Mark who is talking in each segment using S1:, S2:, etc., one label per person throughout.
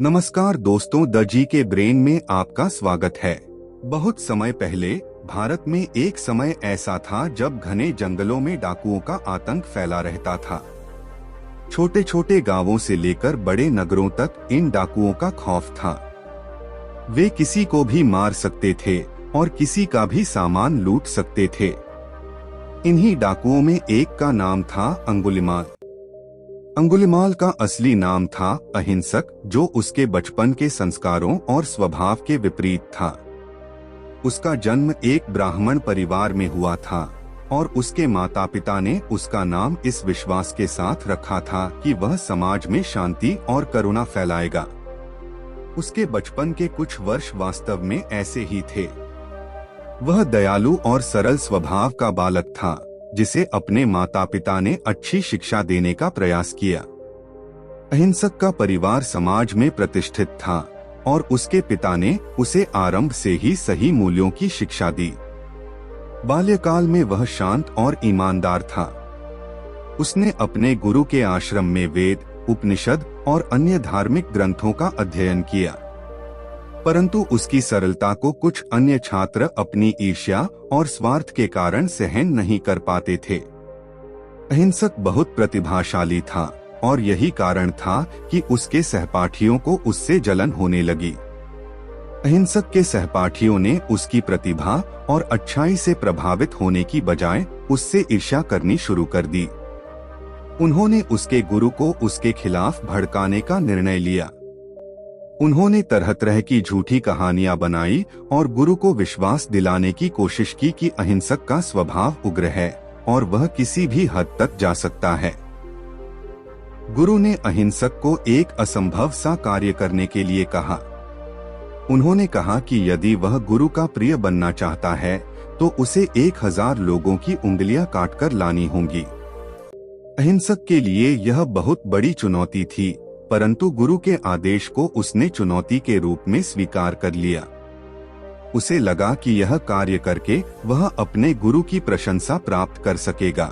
S1: नमस्कार दोस्तों, द जी के ब्रेन में आपका स्वागत है। बहुत समय पहले भारत में एक समय ऐसा था जब घने जंगलों में डाकुओं का आतंक फैला रहता था। छोटे छोटे गांवों से लेकर बड़े नगरों तक इन डाकुओं का खौफ था। वे किसी को भी मार सकते थे और किसी का भी सामान लूट सकते थे। इन्हीं डाकुओं में एक का नाम था अंगुलिमाल। अंगुलिमाल का असली नाम था अहिंसक, जो उसके बचपन के संस्कारों और स्वभाव के विपरीत था। उसका जन्म एक ब्राह्मण परिवार में हुआ था और उसके माता पिता ने उसका नाम इस विश्वास के साथ रखा था कि वह समाज में शांति और करुणा फैलाएगा। उसके बचपन के कुछ वर्ष वास्तव में ऐसे ही थे। वह दयालु और सरल स्वभाव का बालक था, जिसे अपने माता पिता ने अच्छी शिक्षा देने का प्रयास किया। अहिंसक का परिवार समाज में प्रतिष्ठित था और उसके पिता ने उसे आरंभ से ही सही मूल्यों की शिक्षा दी। बाल्यकाल में वह शांत और ईमानदार था। उसने अपने गुरु के आश्रम में वेद, उपनिषद और अन्य धार्मिक ग्रंथों का अध्ययन किया, परंतु उसकी सरलता को कुछ अन्य छात्र अपनी ईर्ष्या और स्वार्थ के कारण सहन नहीं कर पाते थे। अहिंसक बहुत प्रतिभाशाली था और यही कारण था कि उसके सहपाठियों को उससे जलन होने लगी। अहिंसक के सहपाठियों ने उसकी प्रतिभा और अच्छाई से प्रभावित होने की बजाय उससे ईर्ष्या करनी शुरू कर दी। उन्होंने उसके गुरु को उसके खिलाफ भड़काने का निर्णय लिया। उन्होंने तरह तरह की झूठी कहानियां बनाई और गुरु को विश्वास दिलाने की कोशिश की कि अहिंसक का स्वभाव उग्र है और वह किसी भी हद तक जा सकता है। गुरु ने अहिंसक को एक असंभव सा कार्य करने के लिए कहा। उन्होंने कहा कि यदि वह गुरु का प्रिय बनना चाहता है तो उसे 1000 लोगों की उंगलियां काटकर लानी होंगी। अहिंसक के लिए यह बहुत बड़ी चुनौती थी, परंतु गुरु के आदेश को उसने चुनौती के रूप में स्वीकार कर लिया। उसे लगा कि यह कार्य करके वह अपने गुरु की प्रशंसा प्राप्त कर सकेगा।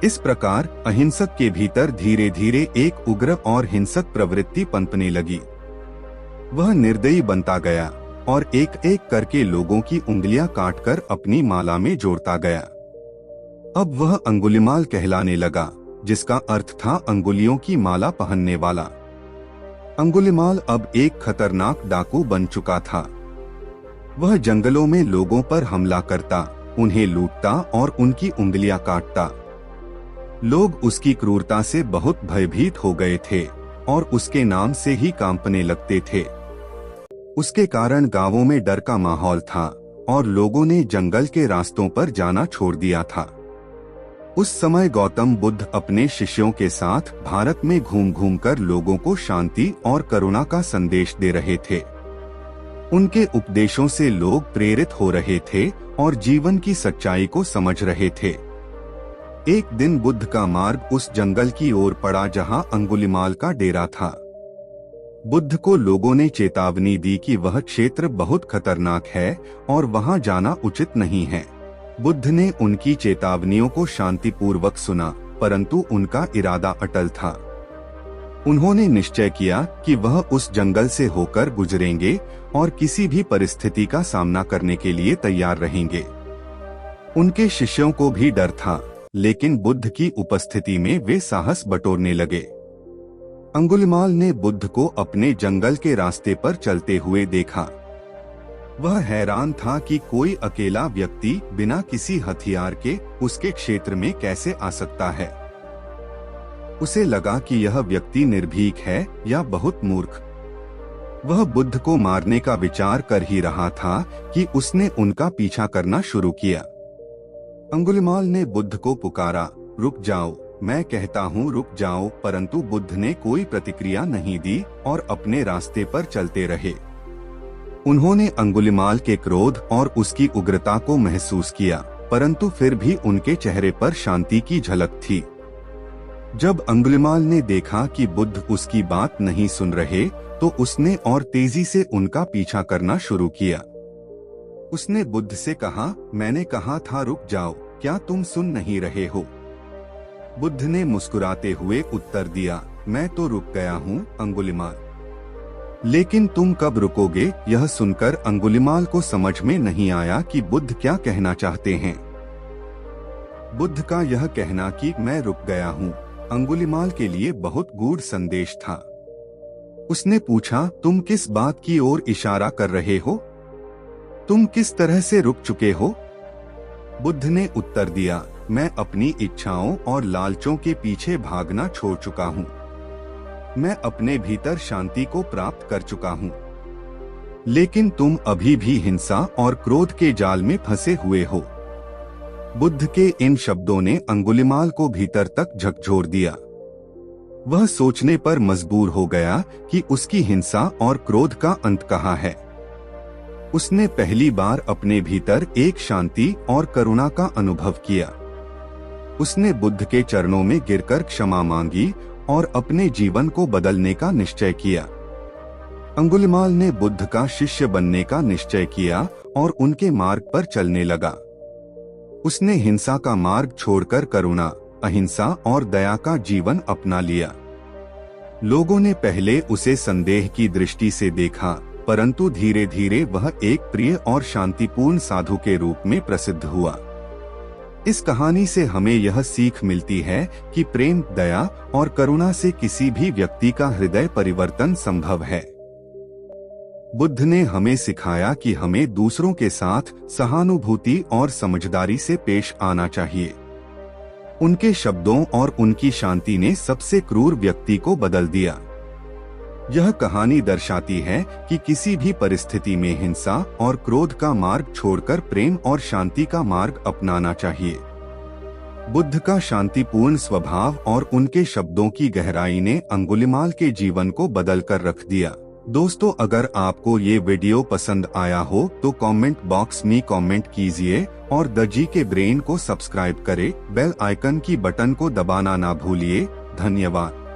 S1: इस प्रकार अहिंसक के भीतर धीरे धीरे एक उग्र और हिंसक प्रवृत्ति पनपने लगी। वह निर्दयी बनता गया और एक एक करके लोगों की उंगलियां काटकर अपनी माला में जोड़ता गया। अब वह अंगुलिमाल कहलाने लगा, जिसका अर्थ था अंगुलियों की माला पहनने वाला। अंगुलिमाल अब एक खतरनाक डाकू बन चुका था। वह जंगलों में लोगों पर हमला करता, उन्हें लूटता और उनकी उंगलियां काटता। लोग उसकी क्रूरता से बहुत भयभीत हो गए थे और उसके नाम से ही कांपने लगते थे। उसके कारण गांवों में डर का माहौल था और लोगों ने जंगल के रास्तों पर जाना छोड़ दिया था। उस समय गौतम बुद्ध अपने शिष्यों के साथ भारत में घूम घूम कर लोगों को शांति और करुणा का संदेश दे रहे थे। उनके उपदेशों से लोग प्रेरित हो रहे थे और जीवन की सच्चाई को समझ रहे थे। एक दिन बुद्ध का मार्ग उस जंगल की ओर पड़ा जहां अंगुलिमाल का डेरा था। बुद्ध को लोगों ने चेतावनी दी कि वह क्षेत्र बहुत खतरनाक है और वहां जाना उचित नहीं है। बुद्ध ने उनकी चेतावनियों को शांतिपूर्वक सुना, परंतु उनका इरादा अटल था। उन्होंने निश्चय किया कि वह उस जंगल से होकर गुजरेंगे और किसी भी परिस्थिति का सामना करने के लिए तैयार रहेंगे। उनके शिष्यों को भी डर था, लेकिन बुद्ध की उपस्थिति में वे साहस बटोरने लगे। अंगुलिमाल ने बुद्ध को अपने जंगल के रास्ते पर चलते हुए देखा। वह हैरान था कि कोई अकेला व्यक्ति बिना किसी हथियार के उसके क्षेत्र में कैसे आ सकता है। उसे लगा कि यह व्यक्ति निर्भीक है या बहुत मूर्ख। वह बुद्ध को मारने का विचार कर ही रहा था कि उसने उनका पीछा करना शुरू किया। अंगुलिमाल ने बुद्ध को पुकारा, रुक जाओ, मैं कहता हूँ रुक जाओ, परंतु बुद्ध ने कोई प्रतिक्रिया नहीं दी और अपने रास्ते पर चलते रहे। उन्होंने अंगुलिमाल के क्रोध और उसकी उग्रता को महसूस किया, परंतु फिर भी उनके चेहरे पर शांति की झलक थी। जब अंगुलिमाल ने देखा कि बुद्ध उसकी बात नहीं सुन रहे, तो उसने और तेजी से उनका पीछा करना शुरू किया। उसने बुद्ध से कहा, मैंने कहा था रुक जाओ, क्या तुम सुन नहीं रहे हो? बुद्ध ने मुस्कुराते हुए उत्तर दिया, मैं तो रुक गया हूँ अंगुलिमाल। लेकिन तुम कब रुकोगे? यह सुनकर अंगुलिमाल को समझ में नहीं आया कि बुद्ध क्या कहना चाहते हैं। बुद्ध का यह कहना कि मैं रुक गया हूँ, अंगुलिमाल के लिए बहुत गूढ़ संदेश था। उसने पूछा, तुम किस बात की ओर इशारा कर रहे हो? तुम किस तरह से रुक चुके हो? बुद्ध ने उत्तर दिया, मैं अपनी इच्छाओं और लालचों के पीछे भागना छोड़ चुका हूँ। मैं अपने भीतर शांति को प्राप्त कर चुका हूँ। लेकिन तुम अभी भी हिंसा और क्रोध के जाल में फंसे हुए हो। बुद्ध के इन शब्दों ने अंगुलिमाल को भीतर तक झकझोर दिया। वह सोचने पर मजबूर हो गया कि उसकी हिंसा और क्रोध का अंत कहाँ है। उसने पहली बार अपने भीतर एक शांति और करुणा का अनुभव किया। उसने बुद्ध के चरणों में गिरकर क्षमा मांगी और अपने जीवन को बदलने का निश्चय किया। अंगुलिमाल ने बुद्ध का शिष्य बनने का निश्चय किया और उनके मार्ग पर चलने लगा। उसने हिंसा का मार्ग छोड़कर करुणा, अहिंसा और दया का जीवन अपना लिया। लोगों ने पहले उसे संदेह की दृष्टि से देखा, परंतु धीरे धीरे वह एक प्रिय और शांतिपूर्ण साधु के रूप में प्रसिद्ध हुआ। इस कहानी से हमें यह सीख मिलती है कि प्रेम, दया और करुणा से किसी भी व्यक्ति का हृदय परिवर्तन संभव है। बुद्ध ने हमें सिखाया कि हमें दूसरों के साथ सहानुभूति और समझदारी से पेश आना चाहिए। उनके शब्दों और उनकी शांति ने सबसे क्रूर व्यक्ति को बदल दिया। यह कहानी दर्शाती है कि किसी भी परिस्थिति में हिंसा और क्रोध का मार्ग छोड़कर प्रेम और शांति का मार्ग अपनाना चाहिए। बुद्ध का शांतिपूर्ण स्वभाव और उनके शब्दों की गहराई ने अंगुलिमाल के जीवन को बदल कर रख दिया। दोस्तों, अगर आपको ये वीडियो पसंद आया हो तो कमेंट बॉक्स में कमेंट कीजिए और द जी के ब्रेन को सब्सक्राइब करें। बेल आइकन की बटन को दबाना ना भूलिए। धन्यवाद।